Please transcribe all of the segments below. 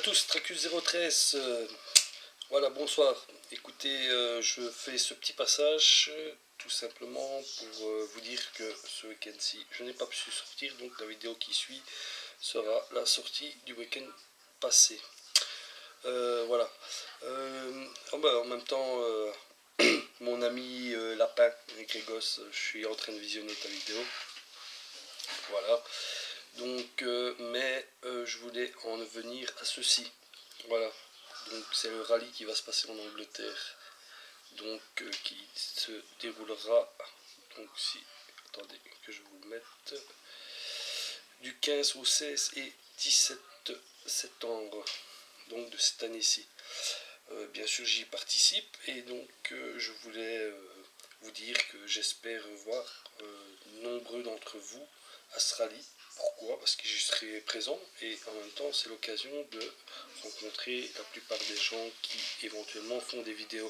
tous, Tracus013, voilà, bonsoir. Écoutez, je fais ce petit passage tout simplement pour vous dire que ce week-end-ci, je n'ai pas pu sortir, donc la vidéo qui suit sera la sortie du week-end passé. Voilà. En même temps, mon ami Lapin, Grégos, je suis en train de visionner ta vidéo. Voilà. Donc, je voulais en venir à ceci. Voilà. Donc, c'est le rallye qui va se passer en Angleterre. Donc, qui se déroulera. Donc, si. Attendez que je vous le mette. Du 15 au 16 et 17 septembre. Donc, de cette année-ci. Bien sûr, j'y participe. Et donc, je voulais vous dire que j'espère voir nombreux d'entre vous à ce rallye. Pourquoi? Parce que j'y serai présent et en même temps c'est l'occasion de rencontrer la plupart des gens qui éventuellement font des vidéos.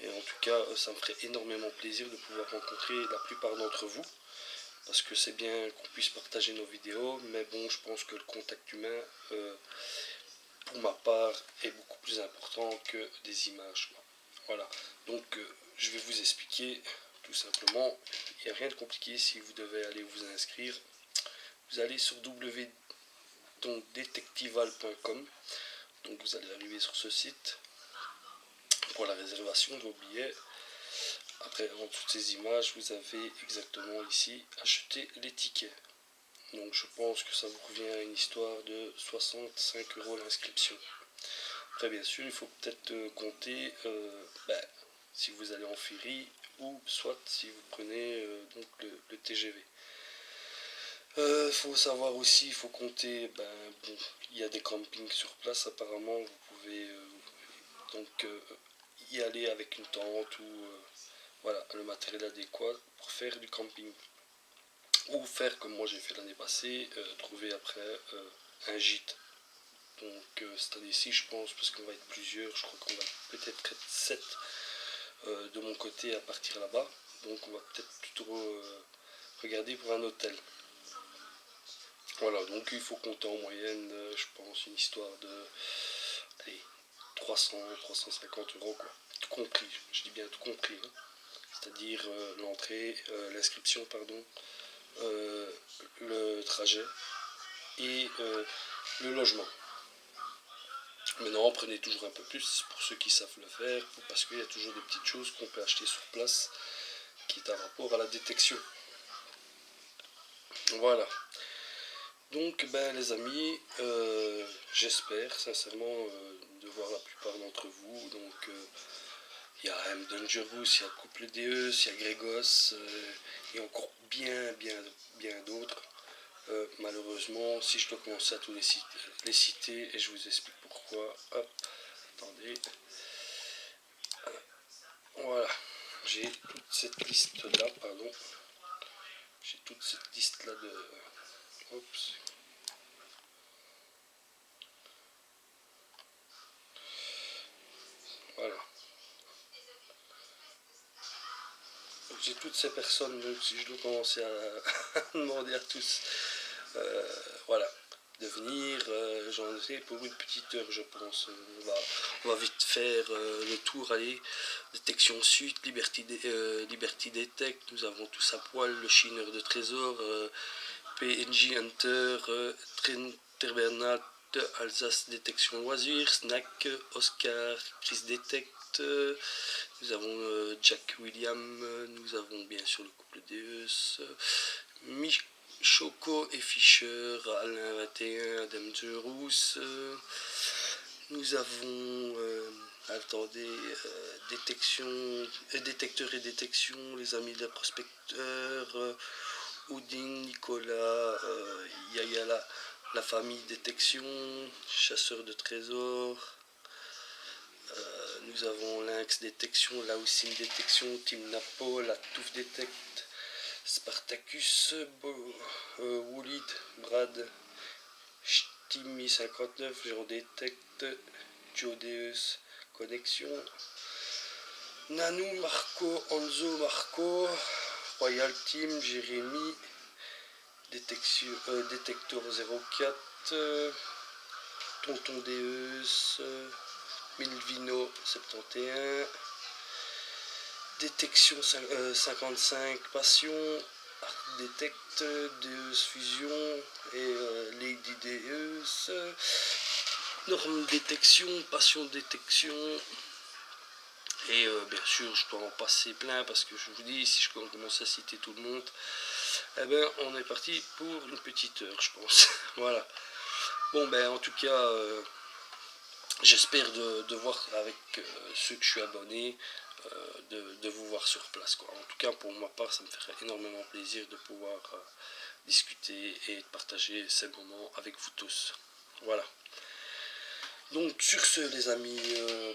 Et en tout cas ça me ferait énormément plaisir de pouvoir rencontrer la plupart d'entre vous. Parce que c'est bien qu'on puisse partager nos vidéos, mais bon, je pense que le contact humain, pour ma part, est beaucoup plus important que des images. Voilà, donc je vais vous expliquer tout simplement. Il n'y a rien de compliqué. Si vous devez aller vous inscrire, vous allez sur www.detectival.com. Donc vous allez arriver sur ce site pour la réservation de vos billets. Après, en toutes ces images, vous avez exactement ici acheter les tickets. Donc je pense que ça vous revient à une histoire de 65 € l'inscription. Après, bien sûr, il faut peut-être compter si vous allez en ferry ou soit si vous prenez donc le TGV. Faut savoir aussi, il faut compter, il y a des campings sur place apparemment, vous pouvez y aller avec une tente ou voilà, le matériel adéquat pour faire du camping. Ou faire comme moi j'ai fait l'année passée, trouver après un gîte. Donc cette année-ci je pense, parce qu'on va être plusieurs, je crois qu'on va peut-être être 7 de mon côté à partir là-bas. Donc on va peut-être plutôt regarder pour un hôtel. Voilà, donc il faut compter en moyenne, je pense, une histoire de 300-350 € quoi. Tout compris, je dis bien tout compris. Hein. C'est-à-dire l'entrée, l'inscription, pardon, le trajet et le logement. Maintenant, prenez toujours un peu plus pour ceux qui savent le faire, parce qu'il y a toujours des petites choses qu'on peut acheter sur place qui est en rapport à la détection. Voilà. Donc les amis, j'espère sincèrement de voir la plupart d'entre vous. Donc il y a M. Dangerous, il y a Couple Deus, il y a Grégos, et encore bien d'autres. Malheureusement, si je dois commencer à tous les citer, et je vous explique pourquoi. Hop, attendez. Voilà, j'ai toute cette liste là, pardon. J'ai toute cette liste là de... Oups. Voilà. J'ai toutes ces personnes, donc si je dois commencer à demander à tous, voilà, de venir, j'en ai pour une petite heure, je pense. On va vite faire le tour, allez. Détection Sud, Liberty Detect, nous avons tous à poil, le chineur de trésor, PNJ Hunter, Terbernat, Alsace Détection Loisirs, Snack, Oscar, Chris Detect, nous avons Jack William, nous avons bien sûr le couple Deus, Choco et Fischer, Alain 21, Adam Rousse, nous avons attendez, détecteur et détection, les amis de la prospecteur, Houdin, Nicolas, Yaya la famille détection, chasseur de trésors, nous avons Lynx détection, Laoussine détection, Team Napo, la Touffe détecte, Spartacus, Woolid, Brad, Timmy 59, Jean détecte, Jodeus, Connexion, Nanou, Marco, Anzo, Marco, Royal Team, Jérémy, Détecteur 04, Tonton Deus, Milvino 71, Détection 55 Passion, Arc Detect, Deus Fusion et Lady Deus, Norme Détection, Passion Détection. Et bien sûr, je dois en passer plein parce que je vous dis, si je commence à citer tout le monde, eh ben, on est parti pour une petite heure, je pense. Voilà. Bon, ben, en tout cas, j'espère de voir avec ceux que je suis abonné, de vous voir sur place, quoi. En tout cas, pour ma part, ça me ferait énormément plaisir de pouvoir discuter et de partager ces moments avec vous tous. Voilà. Donc sur ce les amis,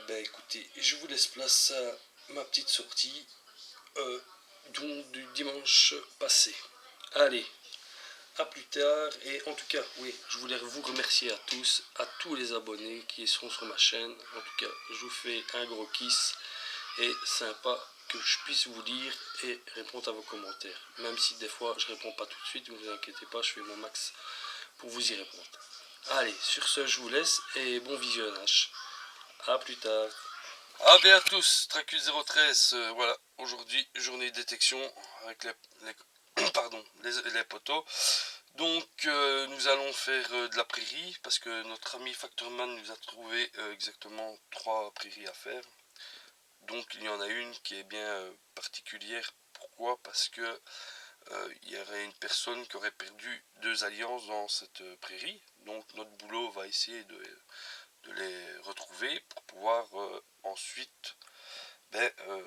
ben écoutez, je vous laisse place à ma petite sortie du dimanche passé. Allez, à plus tard, et en tout cas, oui, je voulais vous remercier à tous les abonnés qui seront sur ma chaîne. En tout cas, je vous fais un gros kiss, et sympa que je puisse vous lire et répondre à vos commentaires. Même si des fois je réponds pas tout de suite, ne vous inquiétez pas, je fais mon max pour vous y répondre. Allez, sur ce, je vous laisse et bon visionnage. A plus tard. Ah bien à tous, Tracus 013, voilà, aujourd'hui, journée de détection avec les poteaux. Donc, nous allons faire de la prairie, parce que notre ami Factorman nous a trouvé exactement 3 prairies à faire. Donc, il y en a une qui est bien particulière. Pourquoi? Parce que il y aurait une personne qui aurait perdu 2 alliances dans cette prairie. Donc notre boulot va essayer de les retrouver pour pouvoir ensuite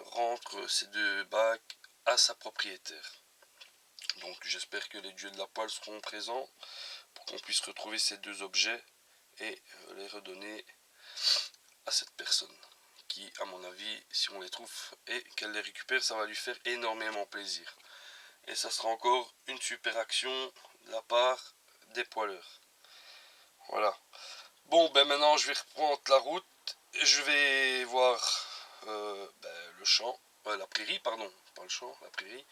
rendre ces 2 bacs à sa propriétaire. Donc j'espère que les dieux de la poêle seront présents pour qu'on puisse retrouver ces 2 objets et les redonner à cette personne qui, à mon avis, si on les trouve et qu'elle les récupère, ça va lui faire énormément plaisir. Et ça sera encore une super action de la part des poileurs. Voilà. Bon, ben maintenant je vais reprendre la route. Je vais voir le champ, la prairie, pardon, pas le champ, la prairie.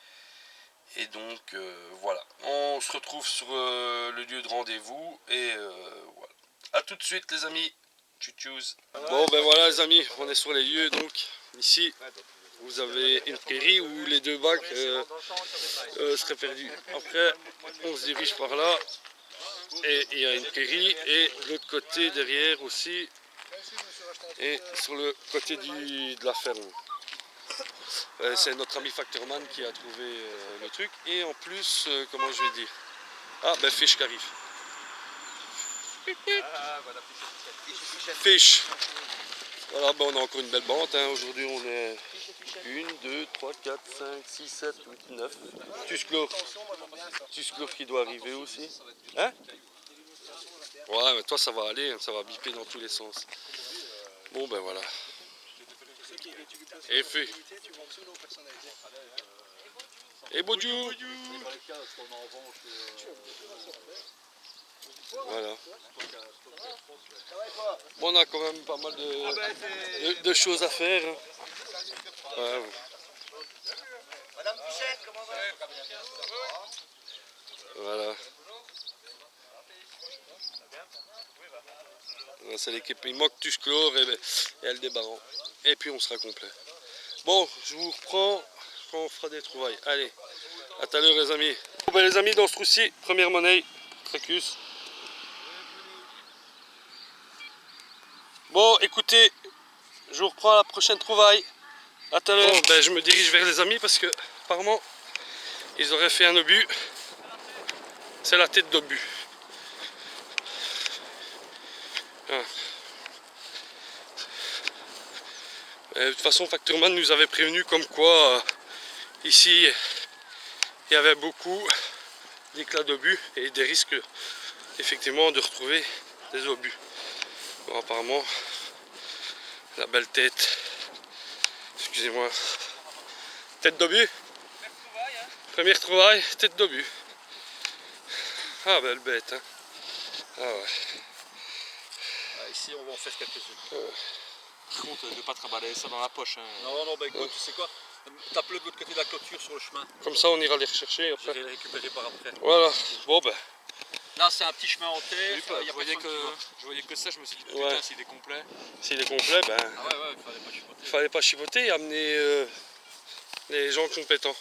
Et donc voilà. On se retrouve sur le lieu de rendez-vous. Et voilà. A tout de suite les amis. Tchuss. Bon ben voilà les amis, on est sur les lieux donc ici. Vous avez une prairie où les 2 bacs seraient perdus. Après, on se dirige par là et il y a une prairie, et de l'autre côté derrière aussi, et sur le côté de la ferme. C'est notre ami Factorman qui a trouvé le truc, et en plus, comment je vais dire, ah ben Fish qui arrive. Fish. Voilà, ben on a encore une belle bande, hein. Aujourd'hui on est 1, 2, 3, 4, 5, 6, 7, 8, 9. Tusclor qui doit arriver aussi. Hein? Ouais, mais toi ça va aller, ça va biper dans tous les sens. Bon ben voilà. Et fait. Et Bodjou. Voilà. Bon, on a quand même pas mal de choses à faire. Ouais. Madame Pichette, comment va? Voilà. C'est l'équipe. Il manque Tusclor et Aldebaran. Et puis on sera complet. Bon, je vous reprends quand on fera des trouvailles. Allez, à tout à l'heure les amis. Bon, ben, les amis, dans ce trou-ci, première monnaie, Tracus. Bon, écoutez, je vous reprends à la prochaine trouvaille. À tout à l'heure. Bon, ben, je me dirige vers les amis parce que apparemment ils auraient fait un obus. C'est la tête d'obus. Ah. De toute façon, Factorman nous avait prévenu comme quoi ici il y avait beaucoup d'éclats d'obus et des risques effectivement de retrouver des obus. Bon, apparemment, la belle tête, excusez-moi, tête d'obus. Première trouvaille, tête d'obus. Ah, belle bête, hein. Ah ouais. Ah, ici, on va en faire quelques-unes. Par contre, ne pas travailler ça dans la poche. Hein. Non, non, bah écoute, tu sais quoi? Tape-le de l'autre côté de la clôture sur le chemin. Comme ça, on ira les rechercher après. Je vais les récupérer par après. Voilà. Bon, ben, Là, c'est un petit chemin en terre. Je voyais que ça, je me suis dit, putain, Ouais. s'il est complet. S'il est complet, ben, Ah ouais, il fallait pas chipoter. il fallait pas chipoter et amener les gens compétents.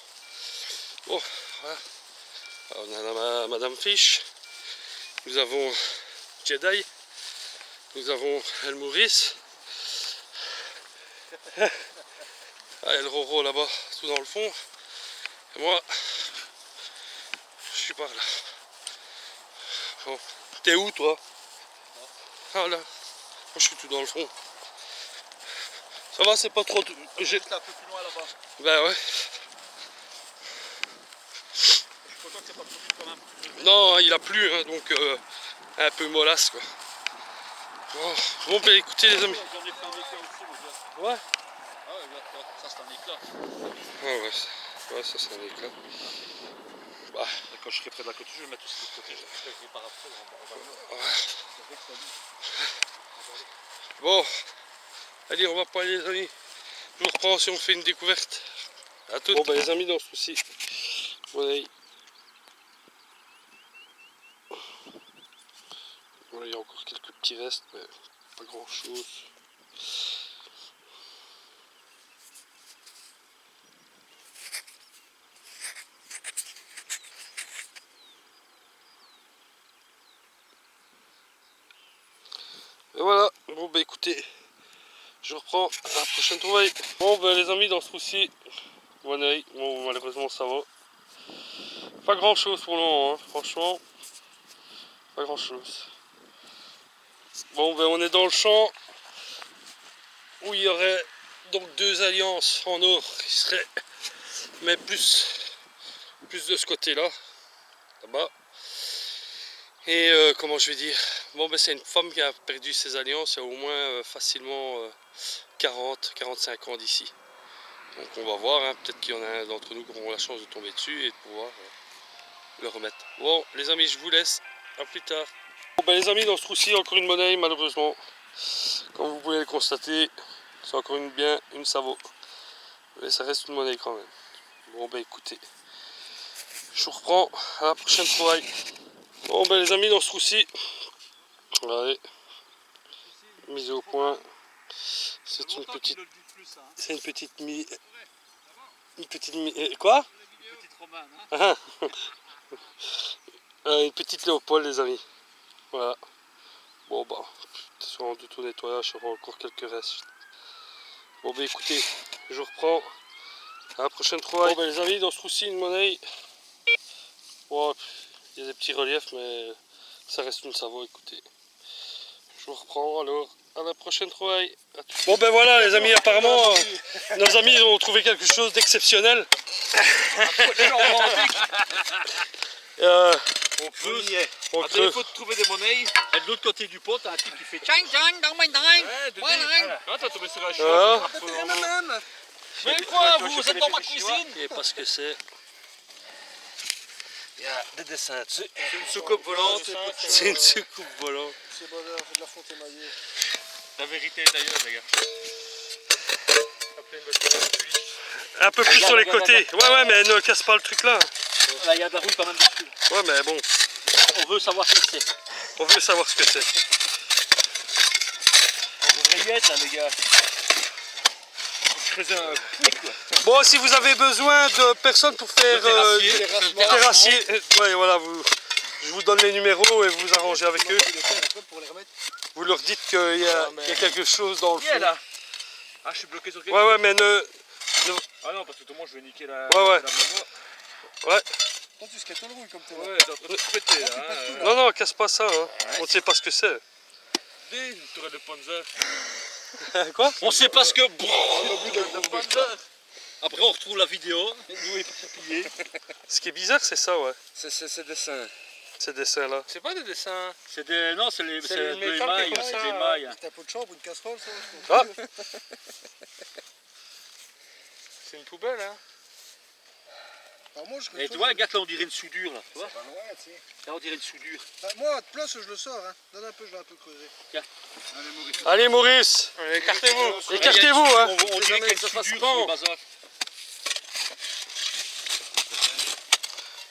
Bon, voilà. Alors, on a Madame Fish, nous avons Jedi, nous avons El Maurice, El Roro là-bas, tout dans le fond, et moi, je suis par là. Bon. T'es où toi? Ah là, moi je suis tout dans le fond. Ça va, c'est pas trop... Juste un peu plus loin là-bas. Ben ouais. Je suis content que c'est pas trop vite quand même. Non, il a plu, hein, donc un peu mollasse quoi. Bon, ben écoutez les amis. J'en ai fait un éclat aussi, mon gars. Ouais. Ah ouais, ça c'est un éclat. Ouais, ça c'est un éclat. Bah, Quand je serai près de la clôture, je vais mettre aussi de l'autre côté, je vais par après, on va bon, allez, on va pas aller les amis. Je vous reprends si on fait une découverte. À toutes. Bon, ben les amis, dans ce souci. Voilà, il y a encore quelques petits restes, mais pas grand chose. Et voilà, bon bah écoutez, je reprends à la prochaine trouvaille. Bon bah les amis, dans ce trou-ci, voilà, bon malheureusement ça va. Pas grand chose pour le moment, hein, franchement, pas grand chose. Bon ben on est dans le champ où il y aurait donc deux alliances en or qui seraient, mais plus de ce côté-là, là-bas. Et comment je vais dire, bon ben c'est une femme qui a perdu ses alliances il y a au moins facilement 40-45 ans d'ici. Donc on va voir, hein, peut-être qu'il y en a un d'entre nous qui auront la chance de tomber dessus et de pouvoir le remettre. Bon les amis, je vous laisse, à plus tard. Bon ben les amis, dans ce trou-ci, encore une monnaie malheureusement. Comme vous pouvez le constater, c'est encore une Savo. Mais ça reste une monnaie quand même. Bon ben écoutez, je vous reprends à la prochaine trouvaille. Bon ben les amis, dans ce trou-ci, allez, mise au point. C'est une petite, quoi? Une petite romane, hein. Une petite Léopold les amis. Voilà. Bon bah, sur du tout nettoyage, il y aura encore quelques restes. Bon bah écoutez, je reprends à la prochaine trouvaille. Bon bah les amis, dans ce trou-ci, une monnaie. Bon, il y a des petits reliefs, mais ça reste une Savo, écoutez. Je vous reprends alors à la prochaine trouvaille. Bon ben voilà les amis, apparemment nos amis ont trouvé quelque chose d'exceptionnel. On creuse. On À creuse. défaut de trouver des monnaies, et de l'autre côté du pot, t'as un type qui fait tchang tchang dans my time. Ah, t'as tombé sur la Voilà. cheveux. Mais quoi, vous êtes dans ma cuisine? Et parce que c'est... Il y a des dessins dessus. C'est une soucoupe volante. C'est une soucoupe volante. C'est bonheur, c'est de la fonte émaillée. La vérité est ailleurs, les gars. Un peu plus sur les côtés. Ouais mais ne casse pas le truc là. Là, il y a de la route quand même dessus. Ouais mais bon, On veut savoir ce que c'est. on veut savoir ce que c'est. On devrait y être là, les gars. Creuser un puits, quoi. Bon, si vous avez besoin de personnes pour faire terrassier, ouais voilà, je vous donne les numéros et vous vous arrangez avec eux. Vous leur dites qu'il y a quelque chose dans le fond. là. Ah, je suis bloqué sur quelque Ouais chose. ouais mais ne... Ah non, parce que tout le monde, je vais niquer la... Ouais. la Ouais. Toi, tu skates le rouille comme t'es là. Ouais, t'es en train de tout péter, là. Hein. Non, casse pas ça, hein. On ne sait pas ce que c'est. Une tourelle de Panzer. Quoi? On sait pas ce que... Après, on retrouve la vidéo. Nous, il faut plier. Ce qui est bizarre, c'est ça, ouais. C'est ces dessins. Ces dessins-là. C'est pas des dessins. C'est des... Non, c'est les... C'est C'est le des métal mailles. qui est comme C'est ça, des hein. mailles. C'est un pot de chambre ou une casserole, ça? Ah. C'est une poubelle, hein. Alors moi, je Et tu vois, regarde, là, on dirait une soudure, là. Tu vois? Pas loin, tu sais. Là, on dirait une soudure. Bah, moi, à te place, je le sors, hein. Donne un peu, je vais un peu creuser. Allez, Maurice. Allez, Maurice. Écartez-vous. Écartez-vous, hein. On dirait qu'il y a une ça fasse soudure pan. sur le bazar.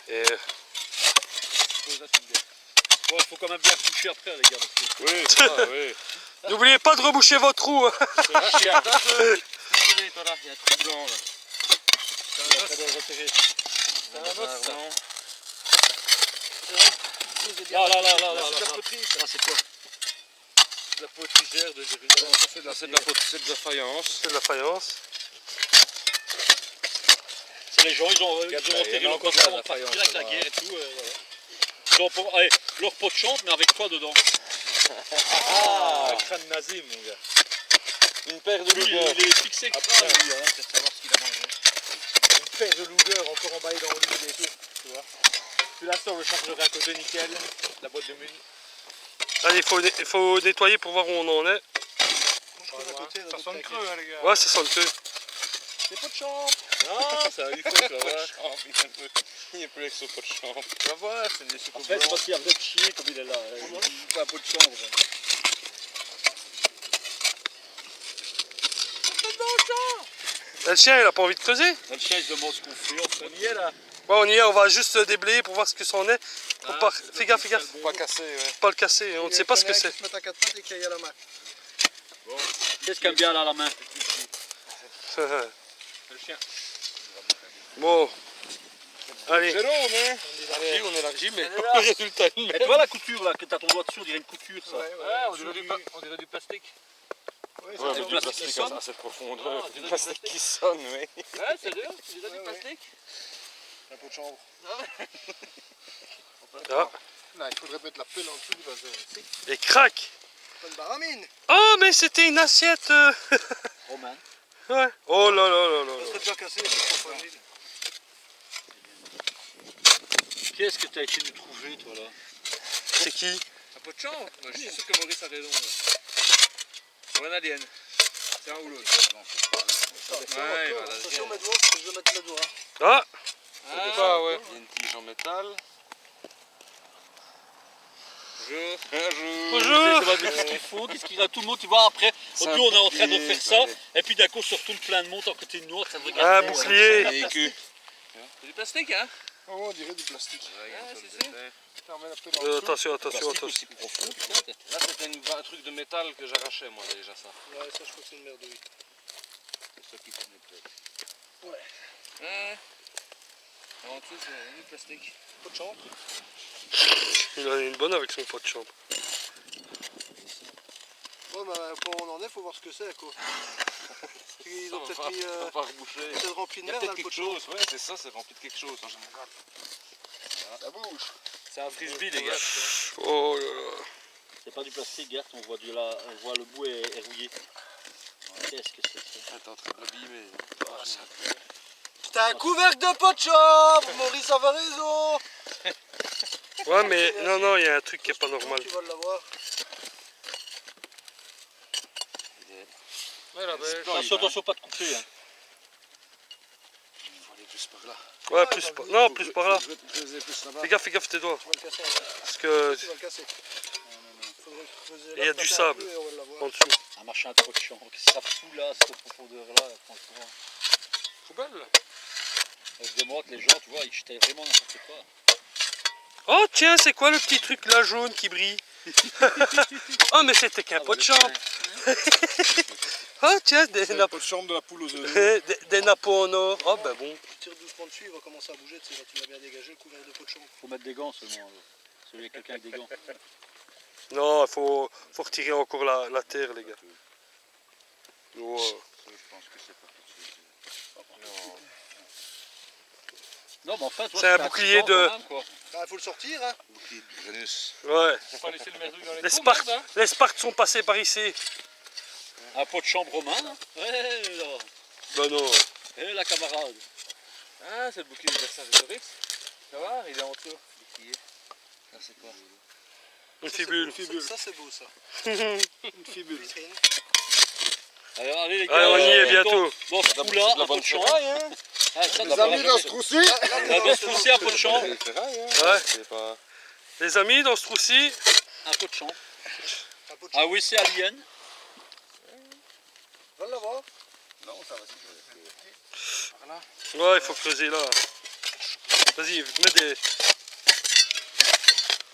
Et... Bon, il faut quand même bien boucher après, les gars. Parce que... Oui, ça va, oui. N'oubliez pas de reboucher votre trou. Hein. Il y a un trou blanc là. C'est un os, ça. Là, c'est quoi? La potrigère de Jérusalem. C'est de la faïence. C'est de la faïence. C'est les gens, ils ont enterré leur corps avant de partir avec la guerre et tout. Voilà. Allez, leur pot de chambre, mais avec quoi dedans? Un crâne nazi, mon gars. Une paire de Lui, Luger. il est fixé que ça, lui, hein, pour savoir ce qu'il a mangé. Une paire de Luger encore emballée dans l'huile et tout. Tu vois. Tu la sors, le chargeur à côté, nickel. La boîte de mine. Allez, il faut nettoyer pour voir où on en est. Ça sonne creux, hein, les gars. Ouais, ça sent le creux. C'est pas de chambre. Non, ça il faut que ça va. Il n'est plus avec son pot de chambre. Tu vas voir, c'est des soucoupes En fait, c'est blancs. parce qu'il a fait chier comme il est là. Il fait un pot de chambre. Le chien, il a pas envie de creuser. Le chien, il se demande ce qu'on fait. On y est là. Ouais, on y est, on va juste déblayer pour voir ce que ça en est. Faut pas... Fais gaffe, fais gaffe. Pas cassé, ouais. Pas le casser, on ne sait pas ce que c'est. Il y a se met à 4 pattes et qu'il y a la main. Qu'est-ce qu'il aime bien là à la main? Le chien. Bon. Allez. Jérôme, hein. On élargit, mais là. le résultat est le Et même. tu vois la couture là, que t'as ton doigt dessus, on dirait une couture ça. On dirait du plastique. Ouais, Ouais, du mais du plastique qui plastique sonne. à cette profondeur. Ah, Du plastique qui sonne, oui. Ouais, c'est dur, tu dirais du plastique. un pot de chambre. Ah. Là, il faudrait mettre la pelle en dessous du bazar. Et crac. Pas de baramine. Oh, mais c'était une assiette. Romain. Ouais. Oh là là là là. Ça serait déjà cassé, c'est trop fragile. Qu'est-ce que t'as été nous trouver toi là? C'est qui? Un pot de chambre. Je suis sûr que Maurice a raison. Pour un alien. C'est un ou l'autre. Ouais, voilà. Attention, mets devant, je vais mettre le doigt. Ah. Pas, ouais. Il y a une tige en métal. Bonjour. Bonjour. Qu'est-ce qu'il faut? Qu'est-ce qu'il y a? Tout le monde, tu vois, après, au début on est en train de faire ça, et puis d'un coup on se retourne plein de monde à côté de nous, ça devrait Un garder. bouclier. C'est du plastique, hein? Oh, on dirait du plastique. Attention, attention, attention. Aussi profond, putain. Là, c'était un truc de métal que j'arrachais, moi, déjà, ça. Ouais, ça, je crois que c'est une merde, oui. C'est ça qui tenait peut-être. Ouais. En dessous, c'est du plastique. Pot de chambre. Il en a une bonne avec son pot de chambre. Ouais, bah, pour on en est, faut voir ce que c'est, quoi. Ils ont peut-être mis. On va pas reboucher. Peut-être rempli de Il y a merde, peut-être là, le pot quelque de chambre. chose, ouais, c'est ça, c'est rempli de quelque chose en général. Ça bouge. C'est un frisbee, les gars. Oh là là. C'est pas du plastique, regarde, on voit, on voit le bout est rouillé. Qu'est-ce que c'est que ça? T'es en train de l'abîmer. C'est un couvercle de pot de chambre. Maurice avait raison. Ouais, mais non, non, il y a un truc qui est pas normal. Tu vas l'avoir. Attention, attention, pas de couper. Hein. Il faut aller plus par là. Ouais, plus par... Non, plus par là. Creuser plus là-bas. Fais gaffe tes doigts. Tu vas le casser. Hein. Parce que Tu vas le casser. Faudrait creuser il y a là, du taper un sable peu et on va l'avoir. en dessous. Un machin trop de champ. Qu'est-ce que ça fout là, cette profondeur-là, franchement? Poubelle. On se demande, les gens, tu vois, ils jetaient vraiment n'importe quoi. Oh tiens, c'est quoi le petit truc là jaune qui brille? Oh, mais c'était qu'un pot de chambre. Oh tiens, des Pot de chambre de la poule aux œufs. des nappos en or. Oh ben bon. Tu tires doucement dessus, il va commencer à bouger. Tu sais, là, tu l'as bien dégagé, le couvercle de pot de chambre. Faut mettre des gants seulement. Là. Celui avec quelqu'un avec des gants. Non, il faut retirer encore la terre, les gars. Oh. Je pense que c'est pas quelque chose. Non, mais en fait, C'est un bouclier de... Ah, il faut le sortir, hein. Bouclier de Vénus. Ouais. Faut pas laisser le merdouille dans Les Spartes sont passés par ici. Un pot de chambre romain. Hein. Ouais, là. Ben non. Eh, la camarade. Ah, c'est le bouclier d'anniversaire de Doris. Ça va? Il est en dessous. Bouclier. Ça, c'est quoi? Une fibule. Ça, c'est beau, ça. Une fibule. Vitrine. Alors, allez, les gars. Allez, on y est bientôt. Dans ce trou-là, un pot de chambre. Ah, ça, Les amis, dans ce trou-ci. Dans ce trou-ci, un pot de chambre. C'est ferraille, hein. Ouais. C'est pas... Les amis, dans ce trou-ci, Un pot de chambre. Un pot de Ah oui, c'est Alien. Va l'avoir. Non, ça va, c'est par là. ouais, il faut creuser là. Vas-y, mets des...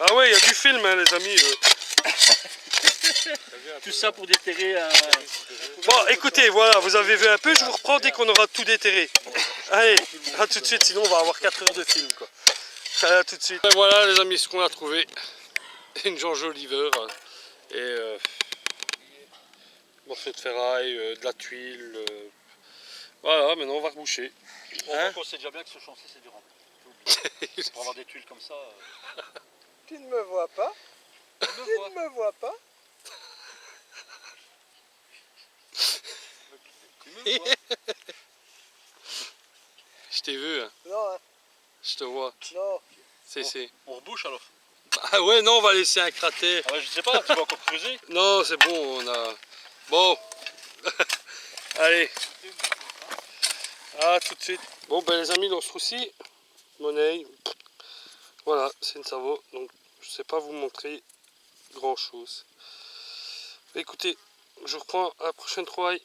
Ah ouais, il y a du film, hein, les amis. Tout ça pour déterrer un... Bon, écoutez, voilà, vous avez vu un peu, je vous reprends dès qu'on aura tout déterré. Allez, à tout de suite, sinon on va avoir 4 heures de film, quoi. Allez, à tout de suite. Et voilà, les amis, ce qu'on a trouvé. Une George Oliver. Et morceau de ferraille, de la tuile. Voilà, maintenant on va reboucher. Hein, on sait déjà bien que ce chantier c'est du rang. Pour avoir des tuiles comme ça... Tu ne me vois pas? Tu ne me vois pas? Je t'ai vu, hein. Non, hein. Je te vois. Non. C'est. On rebouche alors? Ah ouais, non, on va laisser un cratère. Ah ouais, je sais pas, tu vas encore creuser? Non, c'est bon, on a... Bon. Allez. À tout de suite. Bon, ben les amis, dans ce trou-ci, monnaie. Voilà, c'est une Savo. Donc, je sais pas vous montrer grand-chose. Écoutez, je reprends à la prochaine trouvaille.